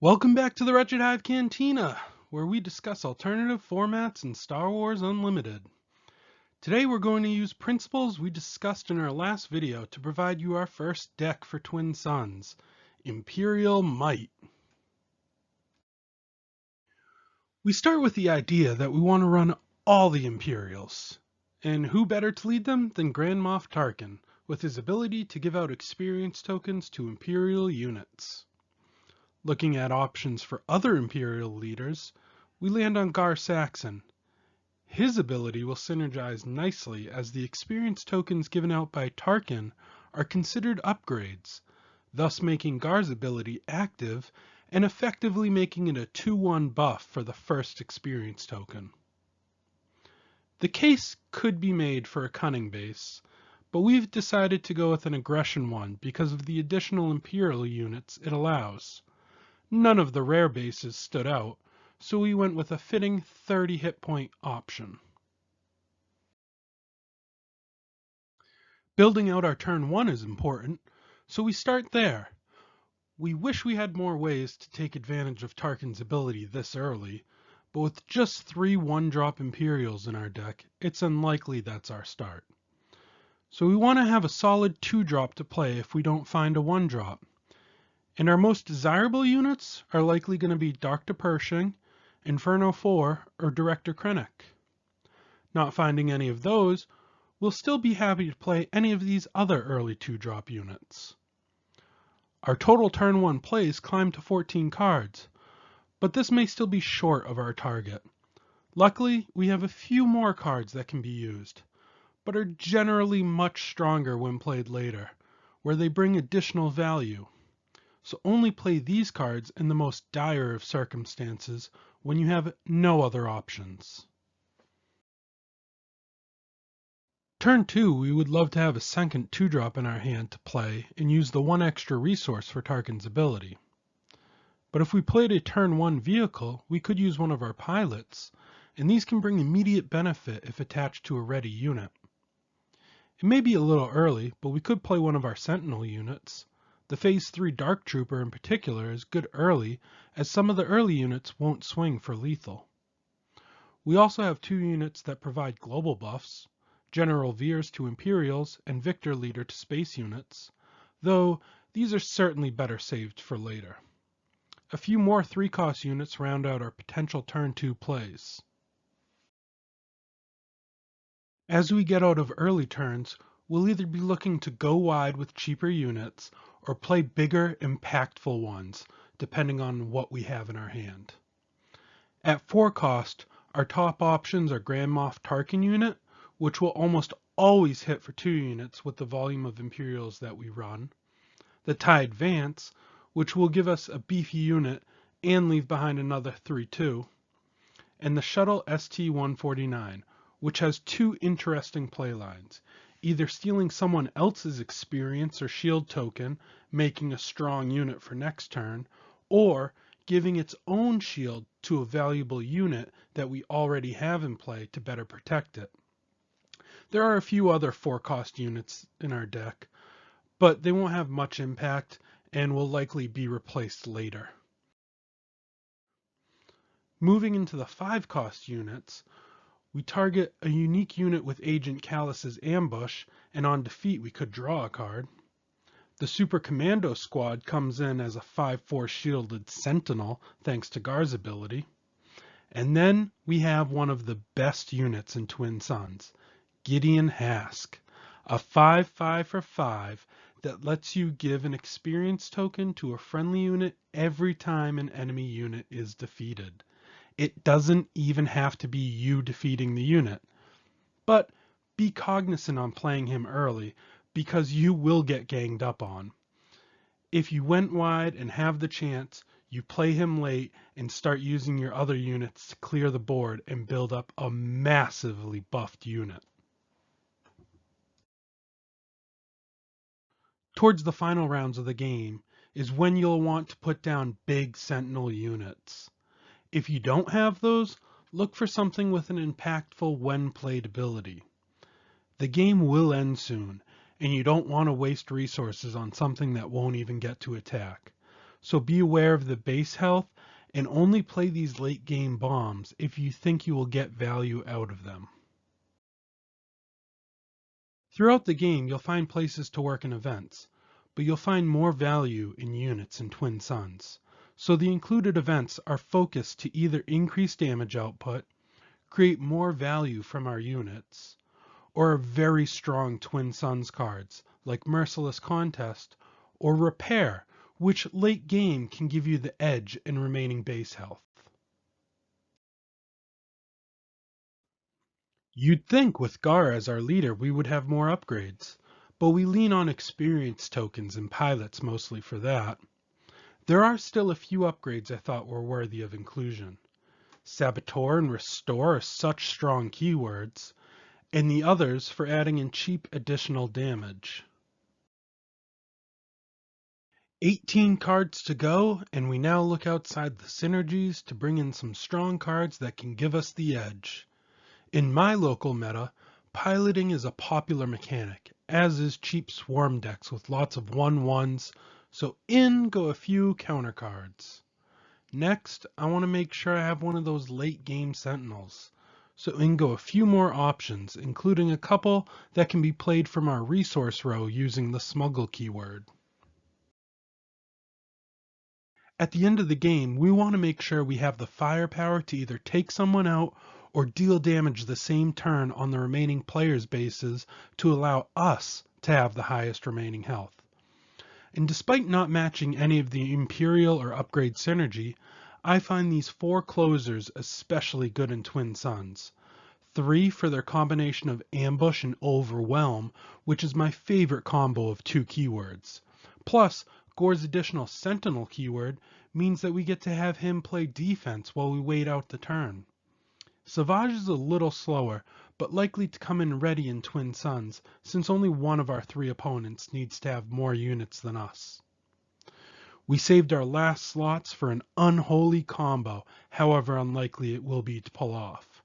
Welcome back to the Wretched Hive Cantina, where we discuss alternative formats in Star Wars Unlimited. Today we're going to use principles we discussed in our last video to provide you our first deck for Twin Suns, Imperial Might. We start with the idea that we want to run all the Imperials, and who better to lead them than Grand Moff Tarkin, with his ability to give out experience tokens to Imperial units. Looking at options for other Imperial leaders, we land on Saxon. His ability will synergize nicely as the experience tokens given out by Tarkin are considered upgrades, thus making Gar's ability active and effectively making it a 2-1 buff for the first experience token. The case could be made for a cunning base, but we've decided to go with an aggression one because of the additional Imperial units it allows. None of the rare bases stood out, so we went with a fitting 30 hit point option. Building out our turn 1 is important, so we start there. We wish we had more ways to take advantage of Tarkin's ability this early, but with just 3 1-drop Imperials in our deck, it's unlikely that's our start. So we want to have a solid 2-drop to play if we don't find a 1-drop. And our most desirable units are likely going to be Dr. Pershing, Inferno 4, or Director Krennic. Not finding any of those, we'll still be happy to play any of these other early 2-drop units. Our total turn 1 plays climb to 14 cards, but this may still be short of our target. Luckily, we have a few more cards that can be used, but are generally much stronger when played later, where they bring additional value. So only play these cards in the most dire of circumstances when you have no other options. Turn 2, we would love to have a second 2-drop in our hand to play and use the 1 extra resource for Tarkin's ability. But if we played a turn 1 vehicle, we could use one of our pilots, and these can bring immediate benefit if attached to a ready unit. It may be a little early, but we could play one of our Sentinel units. The Phase 3 Dark Trooper in particular is good early, as some of the early units won't swing for lethal. We also have 2 units that provide global buffs, General Veers to Imperials and Victor Leader to space units, though these are certainly better saved for later. A few more 3-cost units round out our potential turn 2 plays. As we get out of early turns, we'll either be looking to go wide with cheaper units or play bigger, impactful ones, depending on what we have in our hand. At 4 cost, our top options are Grand Moff Tarkin unit, which will almost always hit for 2 units with the volume of Imperials that we run, the TIE Advance, which will give us a beefy unit and leave behind another 3-2, and the Shuttle ST-149, which has 2 interesting playlines, either stealing someone else's experience or shield token, making a strong unit for next turn, or giving its own shield to a valuable unit that we already have in play to better protect it. There are a few other 4-cost units in our deck, but they won't have much impact and will likely be replaced later. Moving into the 5-cost units, we target a unique unit with Agent Callus's Ambush, and on defeat we could draw a card. The Super Commando Squad comes in as a 5/4 shielded Sentinel thanks to Gar's ability. And then we have one of the best units in Twin Suns, Gideon Hask, a 5/5 for 5 that lets you give an experience token to a friendly unit every time an enemy unit is defeated. It doesn't even have to be you defeating the unit. But be cognizant on playing him early, because you will get ganged up on. If you went wide and have the chance, you play him late and start using your other units to clear the board and build up a massively buffed unit. Towards the final rounds of the game is when you'll want to put down big Sentinel units. If you don't have those, look for something with an impactful when played ability. The game will end soon, and you don't want to waste resources on something that won't even get to attack. so be aware of the base health and only play these late game bombs if you think you will get value out of them. Throughout the game, you'll find places to work in events, but you'll find more value in units in Twin Suns. So the included events are focused to either increase damage output, create more value from our units, or very strong Twin Suns cards like Merciless Contest or Repair, which late game can give you the edge in remaining base health. You'd think with Gar as our leader we would have more upgrades, but we lean on experience tokens and pilots mostly for that. There are still a few upgrades I thought were worthy of inclusion. Saboteur and Restore are such strong keywords, and the others for adding in cheap additional damage. 18 cards to go, and we now look outside the synergies to bring in some strong cards that can give us the edge. In my local meta, piloting is a popular mechanic, as is cheap swarm decks with lots of 1/1s, so in go a few counter cards. Next, I want to make sure I have one of those late game sentinels, so in go a few more options, including a couple that can be played from our resource row using the smuggle keyword. At the end of the game, we want to make sure we have the firepower to either take someone out or deal damage the same turn on the remaining players' bases to allow us to have the highest remaining health. And despite not matching any of the Imperial or Upgrade synergy, I find these 4 closers especially good in Twin Suns. 3 for their combination of Ambush and Overwhelm, which is my favorite combo of 2 keywords. Plus, Gore's additional Sentinel keyword means that we get to have him play defense while we wait out the turn. Savage is a little slower, but likely to come in ready in Twin Suns, since only one of our 3 opponents needs to have more units than us. We saved our last slots for an unholy combo, however unlikely it will be to pull off.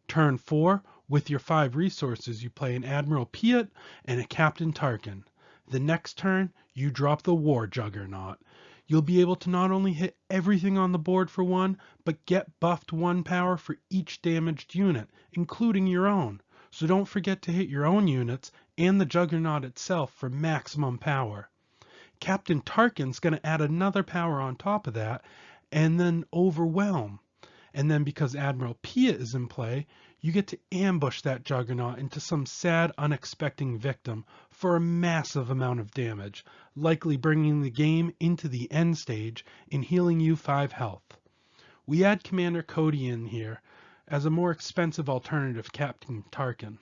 Turn 4, with your 5 resources, you play an Admiral Piet and a Captain Tarkin. The next turn, you drop the War Juggernaut. You'll be able to not only hit everything on the board for 1, but get buffed 1 power for each damaged unit, including your own. So don't forget to hit your own units and the Juggernaut itself for maximum power. Captain Tarkin's going to add another power on top of that, and then Overwhelm. And then because Admiral Piet is in play, you get to ambush that Juggernaut into some sad, unexpected victim for a massive amount of damage, likely bringing the game into the end stage and healing you 5 health. We add Commander Cody in here as a more expensive alternative to Captain Tarkin.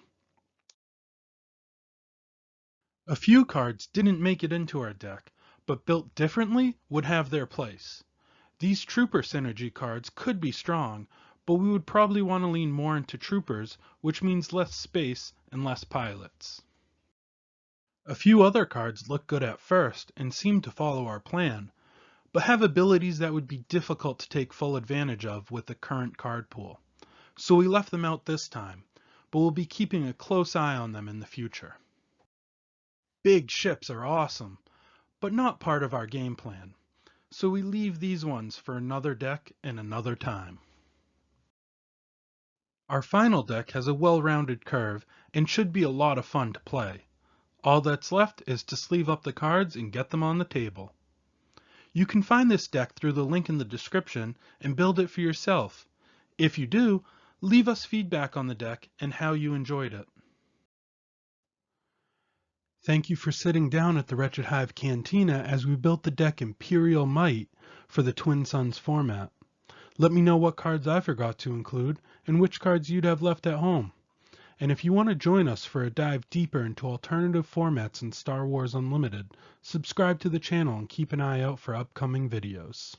A few cards didn't make it into our deck, but built differently would have their place. These Trooper synergy cards could be strong, but we would probably want to lean more into Troopers, which means less space and less pilots. A few other cards look good at first and seem to follow our plan, but have abilities that would be difficult to take full advantage of with the current card pool. So we left them out this time, but we'll be keeping a close eye on them in the future. Big ships are awesome, but not part of our game plan, so we leave these ones for another deck and another time. Our final deck has a well-rounded curve and should be a lot of fun to play. All that's left is to sleeve up the cards and get them on the table. You can find this deck through the link in the description and build it for yourself. If you do, leave us feedback on the deck and how you enjoyed it. Thank you for sitting down at the Wretched Hive Cantina as we built the deck Imperial Might for the Twin Suns format. Let me know what cards I forgot to include and which cards you'd have left at home. And if you want to join us for a dive deeper into alternative formats in Star Wars Unlimited, subscribe to the channel and keep an eye out for upcoming videos.